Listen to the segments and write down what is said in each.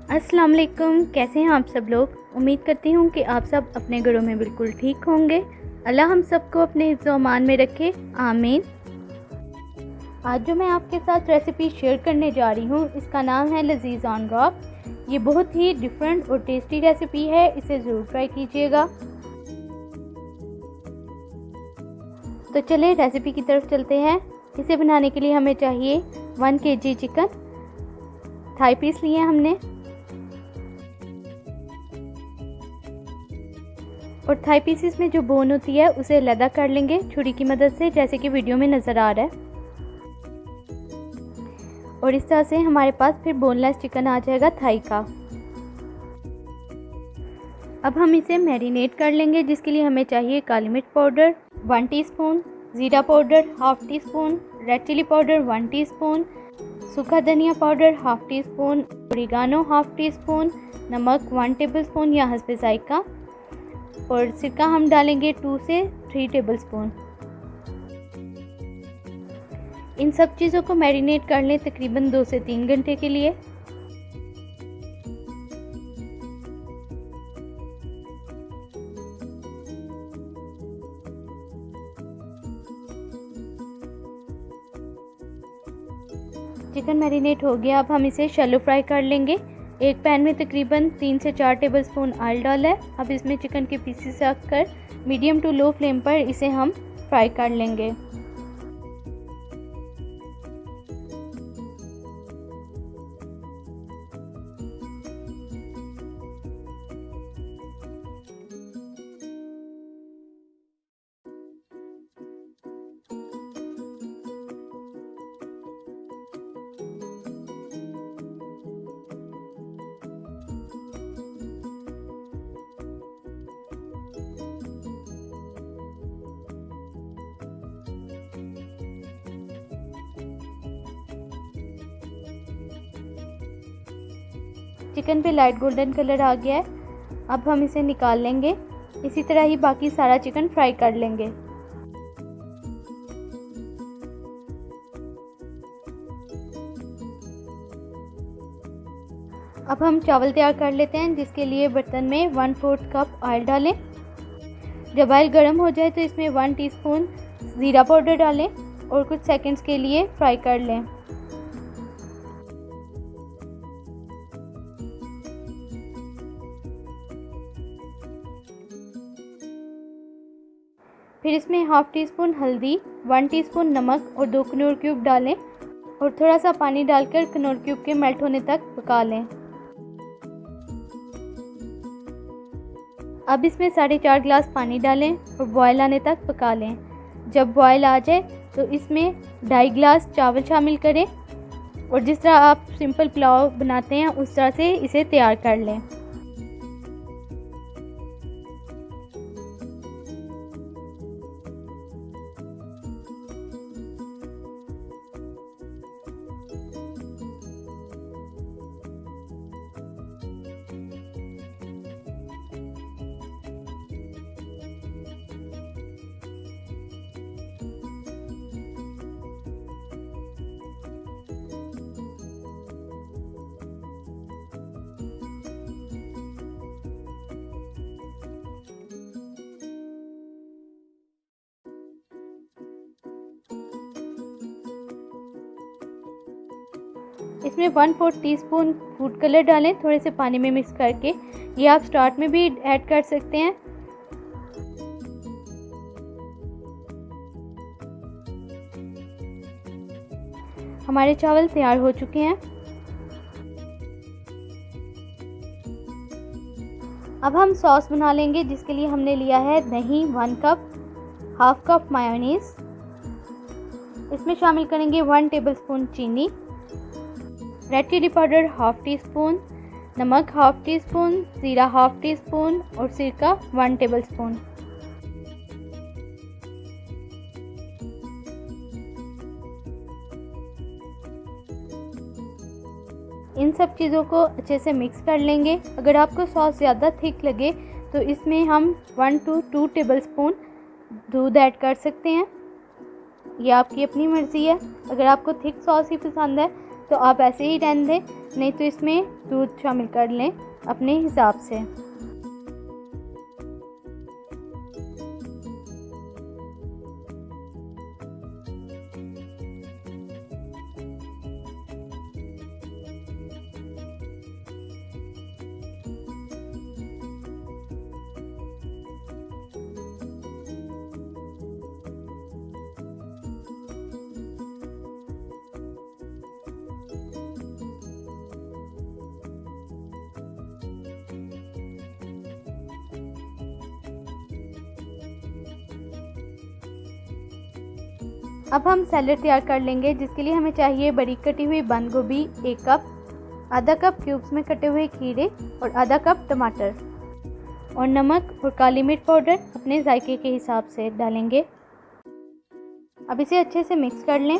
अस्सलाम वालेकुम, कैसे हैं आप सब लोग। उम्मीद करती हूँ कि आप सब अपने घरों में बिल्कुल ठीक होंगे। अल्लाह हम सबको अपने हिफ्ज़ व अमान में रखे, आमीन। आज जो मैं आपके साथ रेसिपी शेयर करने जा रही हूँ, इसका नाम है लजीज़ ऑन रॉक। ये बहुत ही डिफरेंट और टेस्टी रेसिपी है, इसे ज़रूर ट्राई कीजिएगा। तो चले रेसिपी की तरफ चलते हैं। इसे बनाने के लिए हमें चाहिए 1 kg चिकन, थाई पीस लिए हमने, और थाई पीसेस में जो बोन होती है उसे अलग कर लेंगे छुरी की मदद से, जैसे कि वीडियो में नज़र आ रहा है। और इस तरह से हमारे पास फिर बोनलेस चिकन आ जाएगा थाई का। अब हम इसे मैरिनेट कर लेंगे, जिसके लिए हमें चाहिए काली मिर्च पाउडर 1 टीस्पून, ज़ीरा powder 1/2 teaspoon, red chilli powder 1 teaspoon, सूखा धनिया पाउडर 1/2 टीस्पून, ओरिगानो 1/2 टीस्पून, नमक 1 टेबलस्पून या हस्बे ज़ायक़ा, और सिरका हम डालेंगे 2 से 3 टेबलस्पून। इन सब चीज़ों को मैरिनेट कर लें तकरीबन 2 से 3 घंटे के लिए। चिकन मैरिनेट हो गया। अब हम इसे शैलो फ्राई कर लेंगे। एक पैन में तकरीबन 3 से 4 टेबलस्पून ऑयल डाला है। अब इसमें चिकन के पीसेस रखकर मीडियम टू लो फ्लेम पर इसे हम फ्राई कर लेंगे। चिकन पे लाइट गोल्डन कलर आ गया है। अब हम इसे निकाल लेंगे। इसी तरह ही बाकी सारा चिकन फ्राई कर लेंगे। अब हम चावल तैयार कर लेते हैं, जिसके लिए बर्तन में 1/4 कप ऑयल डालें। जब ऑयल गर्म हो जाए तो इसमें 1 टीस्पून ज़ीरा पाउडर डालें और कुछ सेकंड्स के लिए फ्राई कर लें। फिर इसमें 1/2 टीस्पून हल्दी, 1 टीस्पून नमक और 2 कनौर क्यूब डालें और थोड़ा सा पानी डालकर कनौर क्यूब के मेल्ट होने तक पका लें। अब इसमें 4.5 गिलास पानी डालें और बॉयल आने तक पका लें। जब बॉयल आ जाए तो इसमें 2.5 गिलास चावल शामिल करें और जिस तरह आप सिंपल पुलाव बनाते हैं उस तरह से इसे तैयार कर लें। इसमें 1/4 टीस्पून फूड कलर डालें, थोड़े से पानी में मिक्स करके। ये आप स्टार्ट में भी ऐड कर सकते हैं। हमारे चावल तैयार हो चुके हैं। अब हम सॉस बना लेंगे, जिसके लिए हमने लिया है दही 1 कप, 1/2 कप मायोनीज, इसमें शामिल करेंगे 1 टेबलस्पून चीनी, रेड चिली पाउडर 1/2 टीस्पून, नमक 1/2 टीस्पून, ज़ीरा 1/2 टीस्पून और सिरका 1 टेबलस्पून। इन सब चीज़ों को अच्छे से मिक्स कर लेंगे। अगर आपको सॉस ज़्यादा थिक लगे तो इसमें हम 1 to 2 टेबलस्पून दूध ऐड कर सकते हैं। ये आपकी अपनी मर्ज़ी है। अगर आपको थिक सॉस ही पसंद है तो तो आप ऐसे ही रहने दें, नहीं तो इसमें दूध शामिल कर लें अपने हिसाब से। अब हम सैलेड तैयार कर लेंगे, जिसके लिए हमें चाहिए बारीक कटी हुई बंद गोभी 1 कप, आधा कप क्यूब्स में कटे हुए खीरे और आधा कप टमाटर, और नमक और काली मिर्च पाउडर अपने जायके के हिसाब से डालेंगे। अब इसे अच्छे से मिक्स कर लें।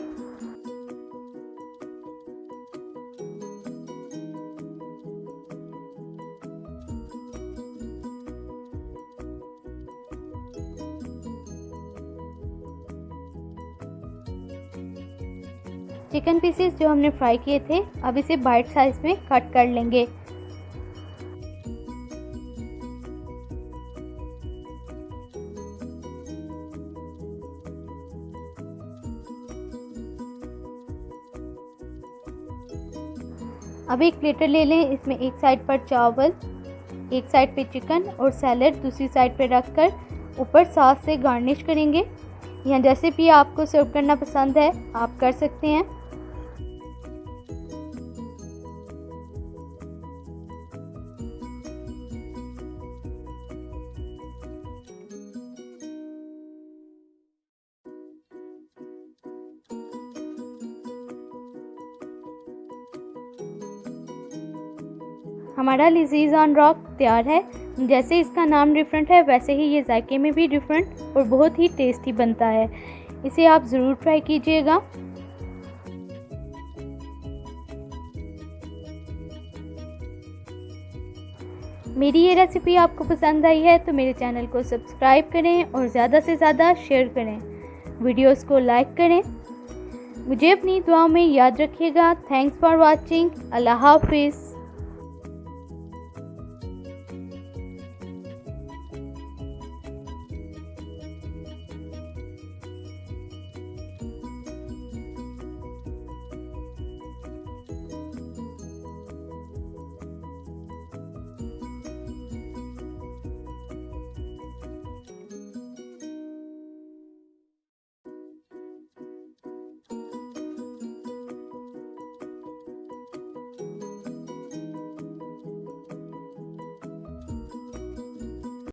चिकन पीसेस जो हमने फ्राई किए थे, अब इसे बाइट साइज में कट कर लेंगे। अब एक प्लेटर ले लें, इसमें एक साइड पर चावल, एक साइड पे चिकन और सैलेड दूसरी साइड पे रखकर ऊपर सॉस से गार्निश करेंगे। या जैसे भी आपको सर्व करना पसंद है आप कर सकते हैं। हमारा लजीज ऑन रॉक तैयार है। जैसे इसका नाम डिफरेंट है, वैसे ही ये जायके में भी डिफरेंट और बहुत ही टेस्टी बनता है। इसे आप ज़रूर ट्राई कीजिएगा। मेरी ये रेसिपी आपको पसंद आई है तो मेरे चैनल को सब्सक्राइब करें और ज़्यादा से ज़्यादा शेयर करें। वीडियोस को लाइक करें। मुझे अपनी दुआओं में याद रखिएगा। Thanks for watching. अल्लाह हाफिज़।